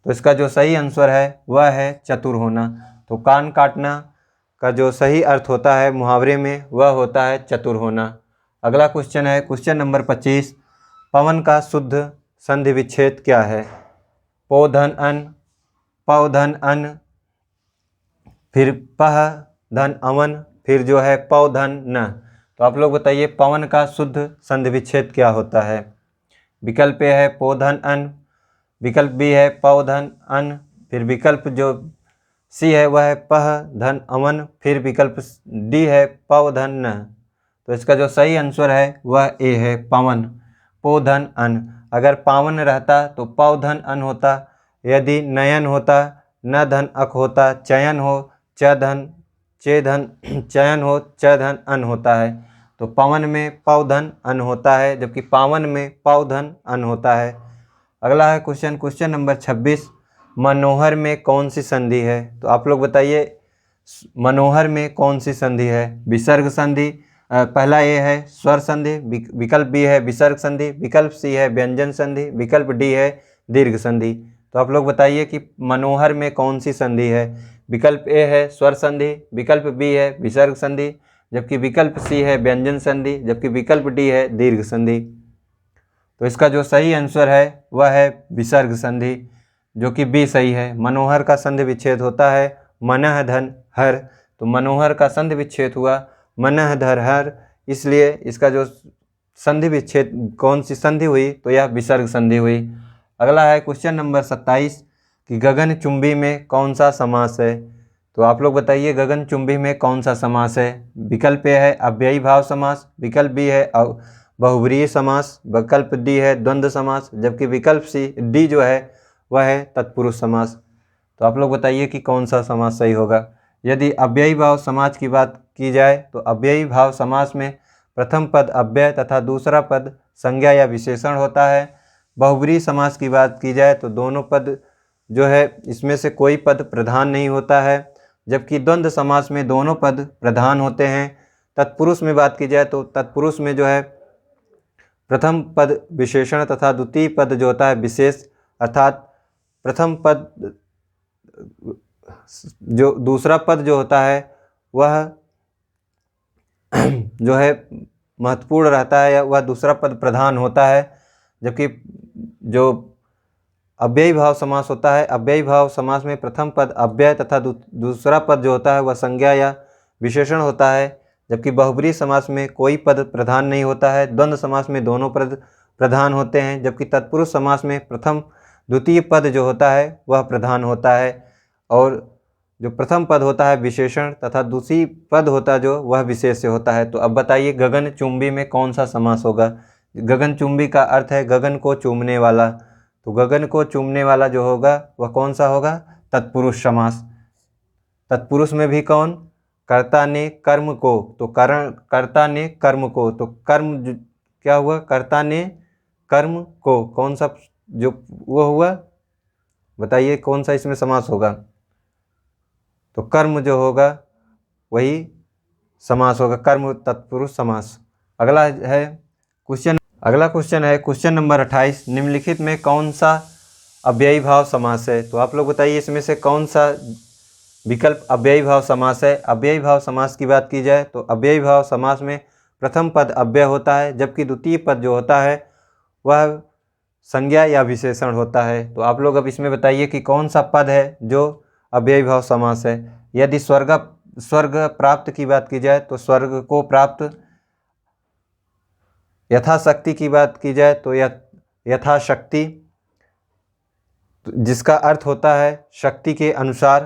तो इसका जो सही आंसर है वह है चतुर होना। तो कान काटना का जो सही अर्थ होता है मुहावरे में वह होता है चतुर होना। अगला क्वेश्चन है क्वेश्चन नंबर 25, पवन का शुद्ध संधि विच्छेद क्या है। पो धन अन, पौ धन अन, फिर पह धन अवन, फिर जो है पौ धन न। तो आप लोग बताइए पवन का शुद्ध संधि विच्छेद क्या होता है। विकल्प ए है पो धन अन, विकल्प बी है पौ धन अन, फिर विकल्प जो सी है वह है पह धन अवन, फिर विकल्प डी है पौ धन न। तो इसका जो सही आंसर है वह ए है पवन, पो धन अन। अगर पावन रहता तो पौ धन अन होता, यदि नयन होता न धन अक होता, चयन हो च धन चे धन चयन हो च धन अन होता है। तो पवन में पौ धन अन होता है, जबकि पावन में पौ धन अन होता है। अगला है क्वेश्चन नंबर 26, मनोहर में कौन सी संधि है। तो आप लोग बताइए मनोहर में कौन सी संधि है। विसर्ग संधि, पहला ए है स्वर संधि, विकल्प बी है विसर्ग संधि, विकल्प सी है व्यंजन संधि, विकल्प डी है दीर्घ संधि। तो आप लोग बताइए कि मनोहर में कौन सी संधि है। विकल्प ए है स्वर संधि, विकल्प बी है विसर्ग संधि, जबकि विकल्प सी है व्यंजन संधि, जबकि विकल्प डी है दीर्घ संधि। तो इसका जो सही आंसर है वह है विसर्ग संधि, जो कि बी सही है। मनोहर का संधि विच्छेद होता है मनः धन हर। तो मनोहर का संधि विच्छेद हुआ मनः धर हर, इसलिए इसका जो संधि विच्छेद कौन सी संधि हुई, तो यह विसर्ग संधि हुई। अगला है क्वेश्चन नंबर 27 कि गगनचुंबी में कौन सा समास है। तो आप लोग बताइए गगनचुंबी में कौन सा समास है। विकल्प ए है अव्ययी भाव समास, विकल्प बी है बहुव्रीहि समास, विकल्प डी है द्वंद्व समास, जबकि विकल्प सी डी जो है वह है तत्पुरुष समास। तो आप लोग बताइए कि कौन सा समास सही होगा। यदि अव्ययी भाव समास की बात की जाए तो अव्ययी भाव समास में प्रथम पद अव्यय तथा दूसरा पद संज्ञा या विशेषण होता है। बहुव्रीहि समास की बात की जाए तो दोनों पद जो है इसमें से कोई पद प्रधान नहीं होता है, जबकि द्वंद्व समास में दोनों पद प्रधान होते हैं। तत्पुरुष में बात की जाए तो तत्पुरुष में जो है प्रथम पद विशेषण तथा द्वितीय पद जो होता है विशेष, अर्थात प्रथम पद जो दूसरा पद जो होता है वह जो है महत्वपूर्ण रहता है, या वह दूसरा पद प्रधान होता है, जबकि जो अव्ययी भाव समास होता है, अव्ययी भाव समास में प्रथम पद अव्यय तथा दूसरा पद जो होता है वह संज्ञा या विशेषण होता है, जबकि बहुव्रीहि समास में कोई पद प्रधान नहीं होता है। द्वंद्व समास में दोनों पद प्रधान होते हैं, जबकि तत्पुरुष समास में प्रथम द्वितीय पद जो होता है वह प्रधान होता है, और जो प्रथम पद होता है विशेषण तथा दूसरी पद होता जो वह विशेष से होता है। तो अब बताइए गगनचुंबी में कौन सा समास होगा। गगनचुंबी का अर्थ है गगन को चूमने वाला। तो गगन को चूमने वाला जो होगा वह कौन सा होगा, तत्पुरुष समास। तत्पुरुष में भी कौन, कर्ता ने कर्म को, तो कर्ता ने कर्म को, तो कर्म क्या हुआ, कर्ता ने कर्म को, कौन सा जो वो हुआ, बताइए कौन सा इसमें समास होगा। तो कर्म जो होगा वही समास होगा, कर्म तत्पुरुष समास। अगला क्वेश्चन है क्वेश्चन नंबर 28, निम्नलिखित में कौन सा अव्ययी भाव समास है? तो आप लोग बताइए इसमें से कौन सा विकल्प अव्ययी भाव समास है। अव्ययी भाव समास की बात की जाए तो अव्ययी भाव समास में प्रथम पद अव्यय होता है, जबकि द्वितीय पद जो होता है वह संज्ञा या विशेषण होता है। तो आप लोग अब इसमें बताइए कि कौन सा पद है जो अव्ययी भाव समास है। यदि स्वर्ग प्राप्त की बात की जाए तो स्वर्ग को प्राप्त, यथाशक्ति की बात की जाए तो यथाशक्ति, जिसका अर्थ होता है शक्ति के अनुसार।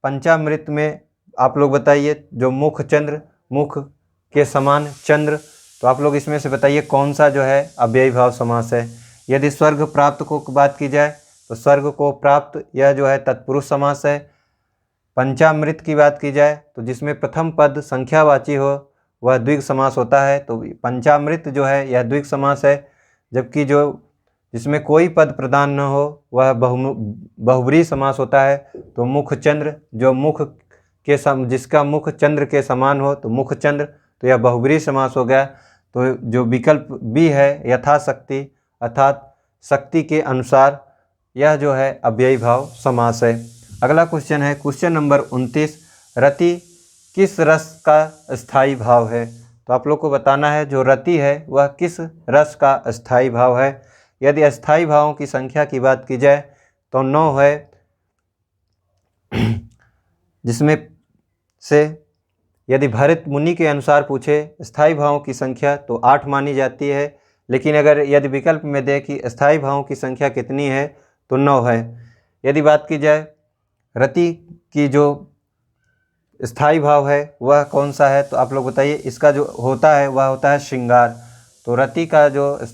पंचामृत में आप लोग बताइए जो मुख चंद्र, मुख के समान चंद्र। तो आप लोग इसमें से बताइए कौन सा जो है अव्ययी भाव समास है। यदि स्वर्ग प्राप्त को बात की जाए तो स्वर्ग को प्राप्त, यह जो है तत्पुरुष समास है। पंचामृत की बात की जाए तो जिसमें प्रथम पद संख्यावाची हो वह द्विग समास होता है, तो पंचामृत जो है यह द्विग समास है। जबकि जो जिसमें कोई पद प्रदान न हो वह बहुब्रीहि समास होता है। तो मुख चंद्र, जो मुख के जिसका मुख चंद्र के समान हो तो मुख चंद्र, तो यह बहुब्रीहि समास हो गया। तो जो विकल्प बी है यथाशक्ति अर्थात शक्ति के अनुसार, यह जो है अव्ययी भाव समास है। अगला क्वेश्चन है क्वेश्चन नंबर 29, रति किस रस का स्थायी भाव है? तो आप लोग को बताना है जो रति है वह किस रस का स्थायी भाव है। यदि अस्थायी भावों की संख्या की बात की जाए तो 9 है, जिसमें से यदि भरत मुनि के अनुसार पूछे स्थायी भावों की संख्या तो 8 मानी जाती है। लेकिन अगर यदि विकल्प में दे कि स्थायी भावों की संख्या कितनी है तो 9 है। यदि बात की जाए रति की जो स्थायी भाव है वह कौन सा है, तो आप लोग बताइए। इसका जो होता है वह होता है श्रृंगार। तो रति का जो,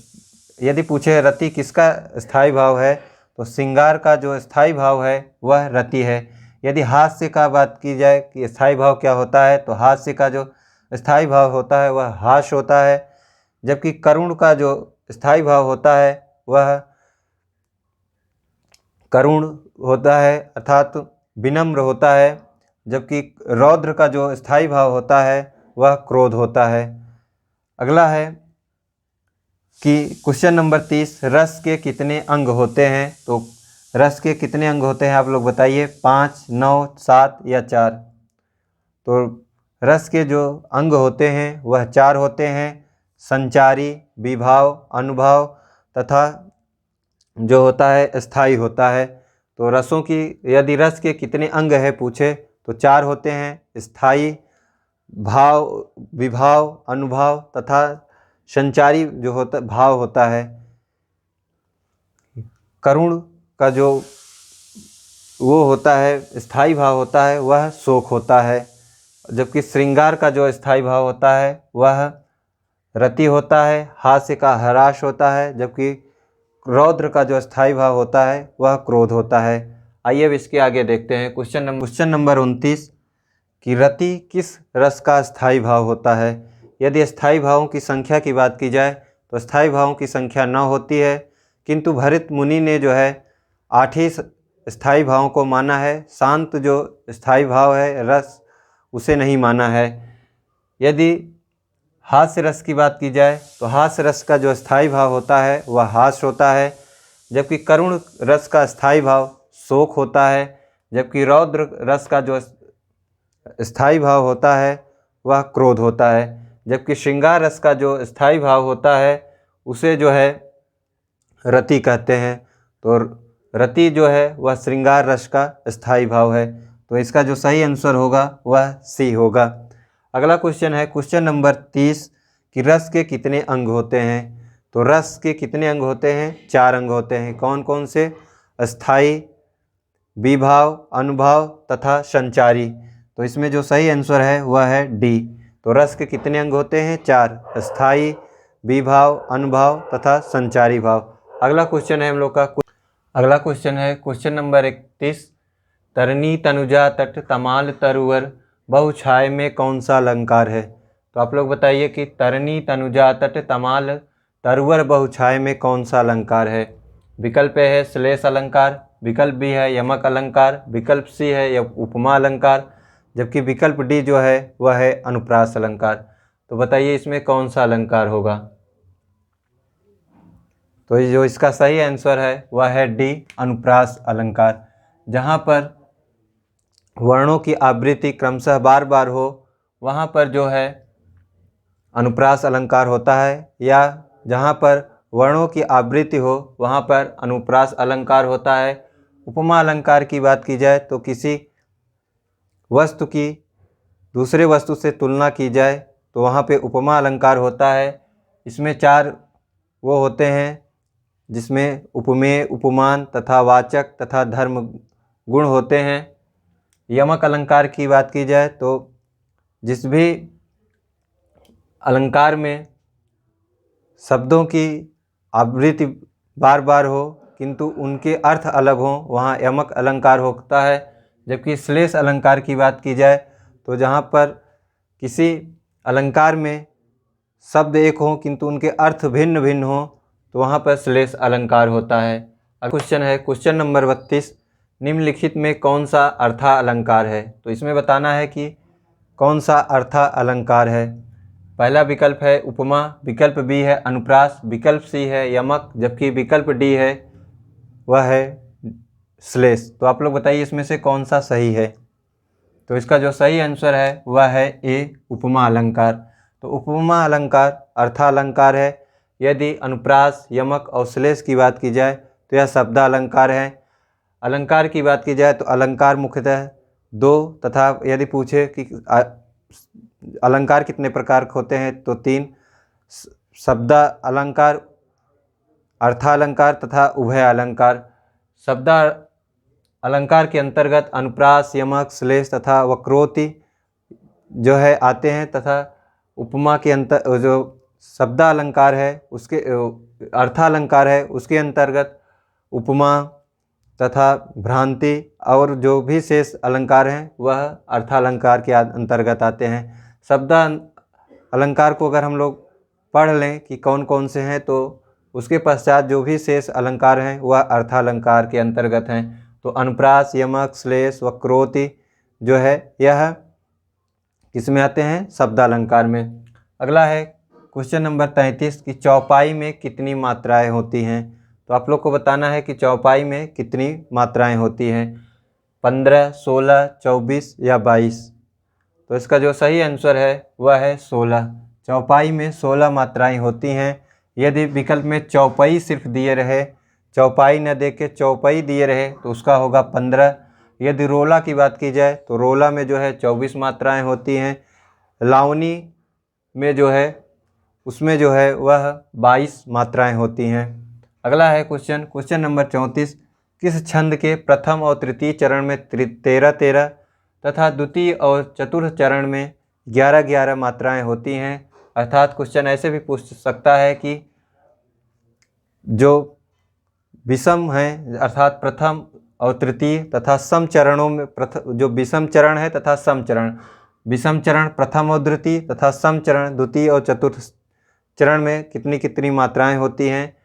यदि पूछे रति किसका स्थायी भाव है तो श्रृंगार का जो स्थायी भाव है वह रति है। यदि हास्य का बात की जाए कि स्थायी भाव क्या होता है तो हास्य का जो स्थायी भाव होता है वह हास होता है। जबकि करुण का जो स्थायी भाव होता है वह करुण होता है अर्थात विनम्र होता है। जबकि रौद्र का जो स्थायी भाव होता है वह क्रोध होता है। अगला है कि क्वेश्चन नंबर 30, रस के कितने अंग होते हैं? तो रस के कितने अंग होते हैं आप लोग बताइए, 5, 9, 7 या 4। तो रस के जो अंग होते हैं वह 4 होते हैं, संचारी, विभाव, अनुभव तथा जो होता है स्थायी होता है। तो रसों की यदि रस के कितने अंग है पूछे तो 4 होते हैं, स्थायी, भाव, विभाव, अनुभव तथा संचारी जो होता भाव होता है। करुण का जो वो होता है स्थायी भाव होता है वह शोक होता है। जबकि श्रृंगार का जो स्थायी भाव होता है वह रति होता है, हास्य का हराश होता है। जबकि रौद्र का जो स्थायी भाव होता है वह क्रोध होता है। आइए अब इसके आगे देखते हैं क्वेश्चन नंबर 29 कि रति किस रस का स्थायी भाव होता है। यदि स्थायी भावों की संख्या की बात की जाए तो स्थायी भावों की संख्या 9 होती है, किंतु भरत मुनि ने जो है 8 ही स्थायी भावों को माना है। शांत जो स्थायी भाव है रस उसे नहीं माना है। यदि हास्य रस की बात की जाए तो हास्य रस का जो स्थायी भाव होता है वह हास होता है। जबकि करुण रस का स्थायी भाव शोक होता है। जबकि रौद्र रस का जो स्थायी भाव होता है वह क्रोध होता है। जबकि श्रृंगार रस का जो स्थायी भाव होता है उसे जो है रति कहते हैं। तो रति जो है वह श्रृंगार रस का स्थायी भाव है। तो इसका जो सही आंसर होगा वह सी होगा। अगला क्वेश्चन है क्वेश्चन नंबर 30 कि रस के कितने अंग होते हैं। तो रस के कितने अंग होते हैं? 4 अंग होते हैं। कौन कौन से? स्थायी, विभाव, अनुभव तथा संचारी। तो इसमें जो सही आंसर है वह है डी। तो रस के कितने अंग होते हैं? 4, स्थायी, विभाव, अनुभव तथा संचारी भाव। अगला क्वेश्चन है हम लोग का क्वेश्चन नंबर 31, तरनी तनुजा तट तमाल तरुवर बहुछाय में कौन सा अलंकार है। तो आप लोग बताइए कि तरनी तनुजा तट तमाल तरुवर बहुछाय में कौन सा अलंकार है। विकल्प है श्लेष अलंकार, विकल्प बी है यमक अलंकार, विकल्प सी है उपमा अलंकार, जबकि विकल्प डी जो है वह है अनुप्रास अलंकार। तो बताइए इसमें कौन सा अलंकार होगा। तो ये जो इसका सही आंसर है वह है डी अनुप्रास अलंकार। जहाँ पर वर्णों की आवृत्ति क्रमशः बार बार हो वहाँ पर जो है अनुप्रास अलंकार होता है, या जहाँ पर वर्णों की आवृत्ति हो वहाँ पर अनुप्रास अलंकार होता है। उपमा अलंकार की बात की जाए तो किसी वस्तु की दूसरे वस्तु से तुलना की जाए तो वहाँ पे उपमा अलंकार होता है। इसमें 4 वो होते हैं जिसमें उपमेय, उपमान तथा वाचक तथा धर्म गुण होते हैं। यमक अलंकार की बात की जाए तो जिस भी अलंकार में शब्दों की आवृत्ति बार बार हो किंतु उनके अर्थ अलग हों वहाँ यमक अलंकार होता है। जबकि श्लेष अलंकार की बात की जाए तो जहाँ पर किसी अलंकार में शब्द एक हों किंतु उनके अर्थ भिन्न भिन्न हों तो वहाँ पर श्लेष अलंकार होता है। अब क्वेश्चन है क्वेश्चन नंबर 32, निम्नलिखित में कौन सा अर्था अलंकार है। तो इसमें बताना है कि कौन सा अर्था अलंकार है। पहला विकल्प है उपमा, विकल्प बी है अनुप्रास, विकल्प सी है यमक, जबकि विकल्प डी है वह है श्लेष। तो आप लोग बताइए इसमें से कौन सा सही है। तो इसका जो सही आंसर है वह है ए उपमा अलंकार। तो उपमा अलंकार अर्था अलंकार है। यदि अनुप्रास, यमक और श्लेष की बात की जाए तो यह शब्द अलंकार है। अलंकार की बात की जाए तो अलंकार मुख्यतः 2 तथा यदि पूछे कि अलंकार कितने प्रकार के होते हैं तो 3, शब्द अलंकार, अर्थालंकार तथा उभय अलंकार। शब्द अलंकार के अंतर्गत अनुप्रास, यमक, श्लेष तथा वक्रोक्ति जो है आते हैं तथा उपमा के अंतर जो शब्द अलंकार है उसके अर्थालंकार है उसके अंतर्गत उपमा तथा भ्रांति और जो भी शेष अलंकार हैं वह अर्थालंकार के अंतर्गत आते हैं। शब्द अलंकार को अगर हम लोग पढ़ लें कि कौन कौन से हैं तो उसके पश्चात जो भी शेष अलंकार हैं वह अर्थालंकार के अंतर्गत हैं। तो अनुप्रास, यमक, श्लेष, वक्रोक्ति जो है यह किस में आते हैं, शब्द अलंकार में। अगला है क्वेश्चन नंबर 33 कि चौपाई में कितनी मात्राएं होती हैं। तो आप लोग को बताना है कि चौपाई में कितनी मात्राएं होती हैं, 15, 16, 24 या 22। तो इसका जो सही आंसर है वह है 16। चौपाई में 16 मात्राएं होती हैं। यदि विकल्प में चौपाई सिर्फ दिए रहे, चौपाई न दे के चौपाई दिए रहे तो उसका होगा 15। यदि रोला की बात की जाए तो रोला में जो है 24 मात्राएं होती हैं। लावनी में जो है उसमें जो है वह 22 मात्राएं होती हैं। अगला है क्वेश्चन नंबर 34, किस छंद के प्रथम और तृतीय चरण में 13-13 तथा द्वितीय और चतुर्थ चरण में 11-11 मात्राएं होती हैं। अर्थात क्वेश्चन ऐसे भी पूछ सकता है कि जो विषम हैं अर्थात प्रथम और तृतीय तथा सम चरणों में जो विषम चरण है तथा सम चरण, विषम चरण प्रथम और द्वितीय तथा सम चरण द्वितीय और चतुर्थ चरण में कितनी कितनी मात्राएं होती हैं।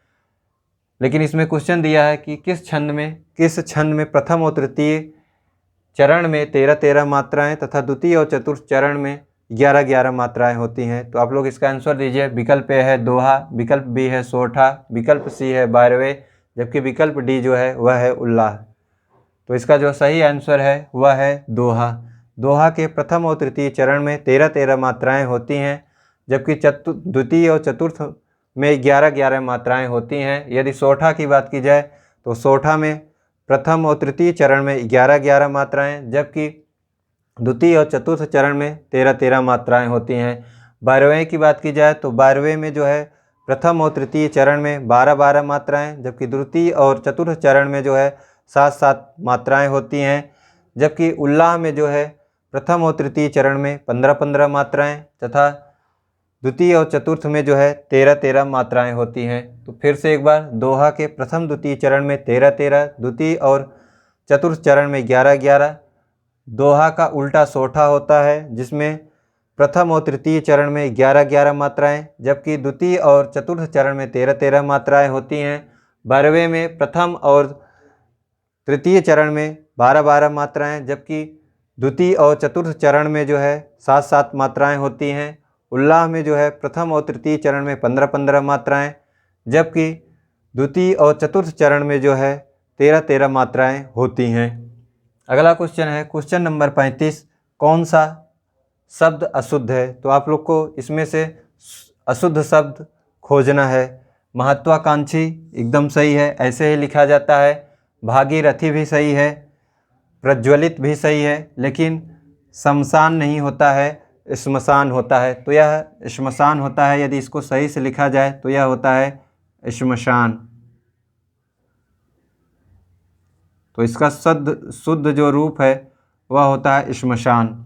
लेकिन इसमें क्वेश्चन दिया है कि किस छंद में प्रथम और तृतीय चरण में 13-13 मात्राएं तथा द्वितीय और चतुर्थ चरण में 11-11 मात्राएं होती हैं। तो आप लोग इसका आंसर दीजिए। विकल्प ए है दोहा, विकल्प बी है सोठा, विकल्प सी है 12वें, जबकि विकल्प डी जो है वह है उल्लाह। तो इसका जो सही आंसर है वह है दोहा। दोहा के प्रथम और तृतीय चरण में 13-13 मात्राएं होती हैं, जबकि द्वितीय और चतुर्थ में 11-11 मात्राएं होती हैं। यदि सोठा की बात की जाए तो सोठा में प्रथम और तृतीय चरण में 11-11 मात्राएं, जबकि द्वितीय और चतुर्थ चरण में 13-13 मात्राएं होती हैं। 12वें की बात की जाए तो 12वें में जो है प्रथम और तृतीय चरण में 12-12 मात्राएं, जबकि द्वितीय और चतुर्थ चरण में जो है 7-7 मात्राएं होती हैं। जबकि उल्लाह में जो है प्रथम और तृतीय चरण में 15-15 मात्राएं तथा द्वितीय और चतुर्थ में जो है 13-13 मात्राएं होती हैं। तो फिर से एक बार, दोहा के प्रथम द्वितीय चरण में 13-13, द्वितीय और चतुर्थ चरण में 11-11। दोहा का उल्टा सोठा होता है जिसमें प्रथम और तृतीय चरण में 11-11 मात्राएं, जबकि द्वितीय और चतुर्थ चरण में 13-13 मात्राएं होती हैं। 12वें में प्रथम और तृतीय चरण में 12-12 मात्राएं, जबकि द्वितीय और चतुर्थ चरण में जो है 7-7 मात्राएं होती हैं। उल्लाह में जो है प्रथम और तृतीय चरण में 15-15 मात्राएं, जबकि द्वितीय और चतुर्थ चरण में जो है 13-13 मात्राएं होती हैं। अगला क्वेश्चन है क्वेश्चन नंबर 35, कौन सा शब्द अशुद्ध है? तो आप लोग को इसमें से अशुद्ध शब्द खोजना है। महत्वाकांक्षी एकदम सही है, ऐसे ही लिखा जाता है। भागीरथी भी सही है, प्रज्वलित भी सही है, लेकिन शमशान नहीं होता है, श्मशान होता है। तो यह श्मशान होता है, यदि इसको सही से लिखा जाए तो यह होता है श्मशान। तो इसका शुद्ध जो रूप है वह होता है श्मशान।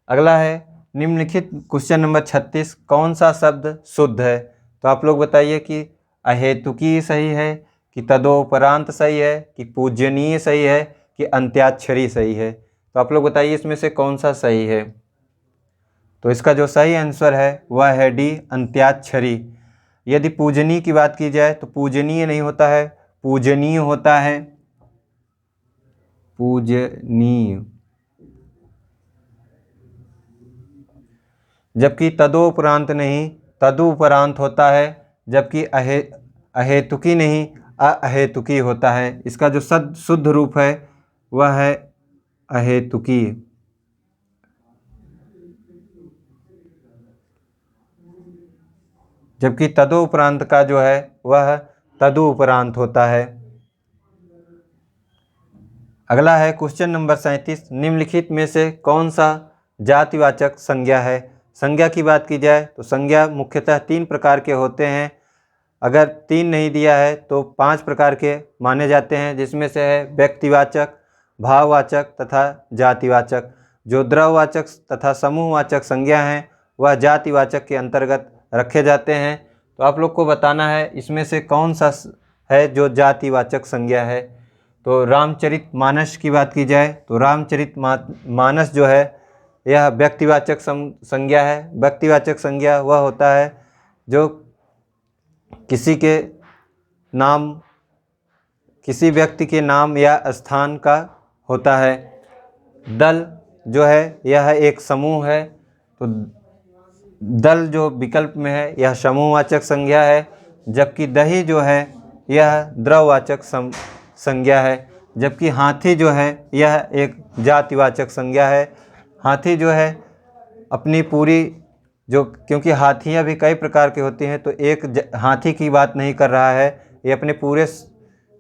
अगला है निम्नलिखित क्वेश्चन नंबर 36, कौन सा शब्द शुद्ध है? तो आप लोग बताइए कि अहेतुकी सही है, कि तदोपरांत सही है, कि पूजनीय सही है, कि अंत्याक्षरी सही है। तो आप लोग बताइए इसमें से कौन सा सही है। तो इसका जो सही आंसर है वह है डी, अंत्याक्षरी। यदि पूजनीय की बात की जाए तो पूजनीय नहीं होता है, पूजनीय होता है, पूजनीय। जबकि तदोपरांत नहीं, तदुपरांत होता है। जबकि अहेतुकी नहीं, अहेतुकी होता है। इसका जो शुद्ध रूप है वह है अहेतुकी। जबकि तदोपरांत का जो है वह तदुपरांत होता है। अगला है क्वेश्चन नंबर 37, निम्नलिखित में से कौन सा जातिवाचक संज्ञा है? संज्ञा की बात की जाए तो संज्ञा मुख्यतः 3 प्रकार के होते हैं। अगर 3 नहीं दिया है तो 5 प्रकार के माने जाते हैं, जिसमें से है व्यक्तिवाचक, भाववाचक तथा जातिवाचक। जो द्रव्यवाचक तथा समूहवाचक संज्ञा हैं वह जातिवाचक के अंतर्गत रखे जाते हैं। तो आप लोग को बताना है इसमें से कौन सा है जो जातिवाचक संज्ञा है। तो रामचरितमानस की बात की जाए तो रामचरितमानस जो है यह व्यक्तिवाचक संज्ञा है। व्यक्तिवाचक संज्ञा वह होता है जो किसी के नाम, किसी व्यक्ति के नाम या स्थान का होता है। दल जो है यह एक समूह है, तो दल जो विकल्प में है यह समूहवाचक संज्ञा है। जबकि दही जो है यह द्रव्यवाचक संज्ञा है। जबकि हाथी जो है यह एक जातिवाचक संज्ञा है। हाथी जो है अपनी पूरी जो, क्योंकि हाथियाँ भी कई प्रकार के होती हैं, तो एक हाथी की बात नहीं कर रहा है, ये अपने पूरे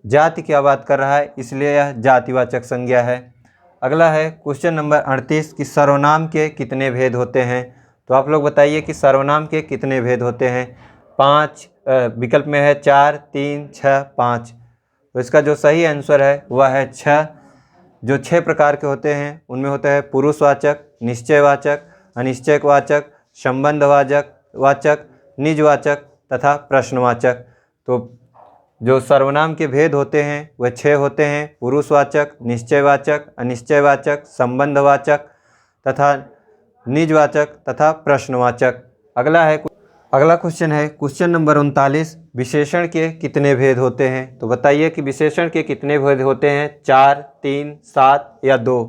जाति की बात कर रहा है, इसलिए यह जातिवाचक संज्ञा है। अगला है क्वेश्चन नंबर 38 कि सर्वनाम के कितने भेद होते हैं? तो आप लोग बताइए कि सर्वनाम के कितने भेद होते हैं। 5 विकल्प में है 4, 3, 6, 5। तो इसका जो सही आंसर है वह है 6। जो 6 प्रकार के होते हैं उनमें होता है पुरुषवाचक, निश्चयवाचक, अनिश्चयवाचक, संबंधवाचक, निजवाचक तथा प्रश्नवाचक। तो जो सर्वनाम के भेद होते हैं वह 6 होते हैं, पुरुषवाचक, निश्चयवाचक, अनिश्चयवाचक, संबंधवाचक तथा निजवाचक तथा प्रश्नवाचक। अगला क्वेश्चन है क्वेश्चन नंबर 39, विशेषण के कितने भेद होते हैं? तो बताइए कि विशेषण के कितने भेद होते हैं, 4, 3, 7 या 2।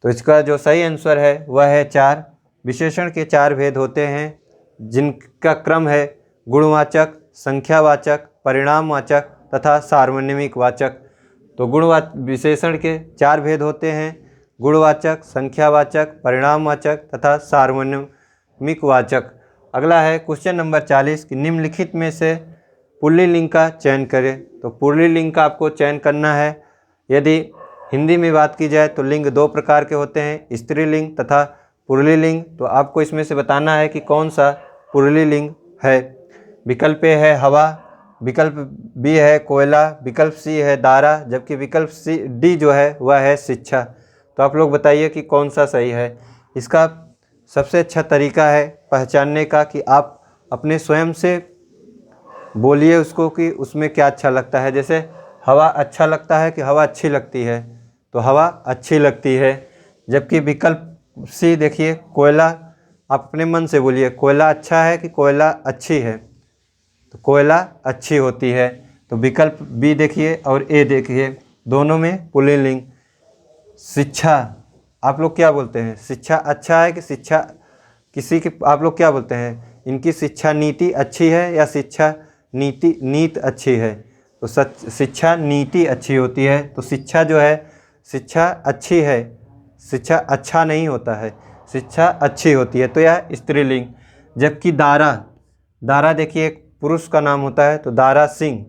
तो इसका जो सही आंसर है वह है 4। विशेषण के 4 भेद होते हैं, जिनका क्रम है गुणवाचक, संख्यावाचक, परिणामवाचक तथा सार्वजनिक वाचक। तो विशेषण के 4 भेद होते हैं, गुणवाचक, संख्यावाचक, परिणामवाचक तथा सार्वजनिक वाचक। अगला है क्वेश्चन नंबर 40 कि निम्नलिखित में से पुल्लिंग का चयन करें। तो पुल्लिंग का आपको चयन करना है। यदि हिंदी में बात की जाए तो लिंग 2 प्रकार के होते हैं, स्त्रीलिंग तथा पुल्लिंग। तो आपको इसमें से बताना है कि कौन सा पुल्लिंग है। विकल्प ए है हवा, विकल्प बी है कोयला, विकल्प सी है दारा, जबकि विकल्प डी जो है वह है शिक्षा। तो आप लोग बताइए कि कौन सा सही है। इसका सबसे अच्छा तरीका है पहचानने का कि आप अपने स्वयं से बोलिए उसको कि उसमें क्या अच्छा लगता है। जैसे हवा अच्छा लगता है कि हवा अच्छी लगती है, तो हवा अच्छी लगती है। जबकि विकल्प सी देखिए कोयला, आप अपने मन से बोलिए कोयला अच्छा है कि कोयला अच्छी है, तो कोयला अच्छी होती है। तो विकल्प बी देखिए और ए देखिए, दोनों में पुल्लिंग। शिक्षा आप लोग क्या बोलते हैं? शिक्षा अच्छा है कि शिक्षा किसी की आप लोग क्या बोलते हैं? इनकी शिक्षा नीति अच्छी है या शिक्षा नीति अच्छी है? तो शिक्षा नीति अच्छी होती है। तो शिक्षा जो है, शिक्षा अच्छी है, शिक्षा अच्छा नहीं होता है, शिक्षा अच्छी होती है। तो यह स्त्रीलिंग। जबकि दारा, दारा देखिए एक पुरुष का नाम होता है, तो दारा सिंह।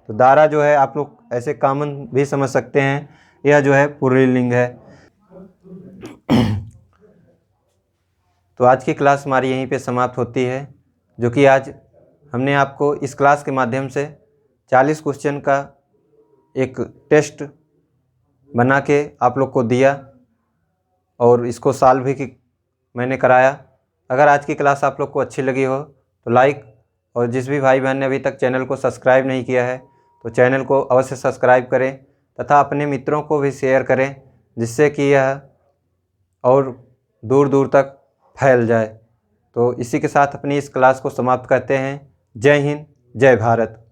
तो दारा जो है आप लोग ऐसे कॉमन भी समझ सकते हैं, यह जो है पुल्लिंग है। तो आज की क्लास हमारी यहीं पे समाप्त होती है, जो कि आज हमने आपको इस क्लास के माध्यम से 40 क्वेश्चन का एक टेस्ट बना के आप लोग को दिया और इसको सॉल्व भी मैंने कराया। अगर आज की क्लास आप लोग को अच्छी लगी हो तो लाइक, और जिस भी भाई बहन ने अभी तक चैनल को सब्सक्राइब नहीं किया है तो चैनल को अवश्य सब्सक्राइब करें तथा अपने मित्रों को भी शेयर करें, जिससे कि यह और दूर दूर तक फैल जाए। तो इसी के साथ अपनी इस क्लास को समाप्त करते हैं। जय हिंद, जय भारत।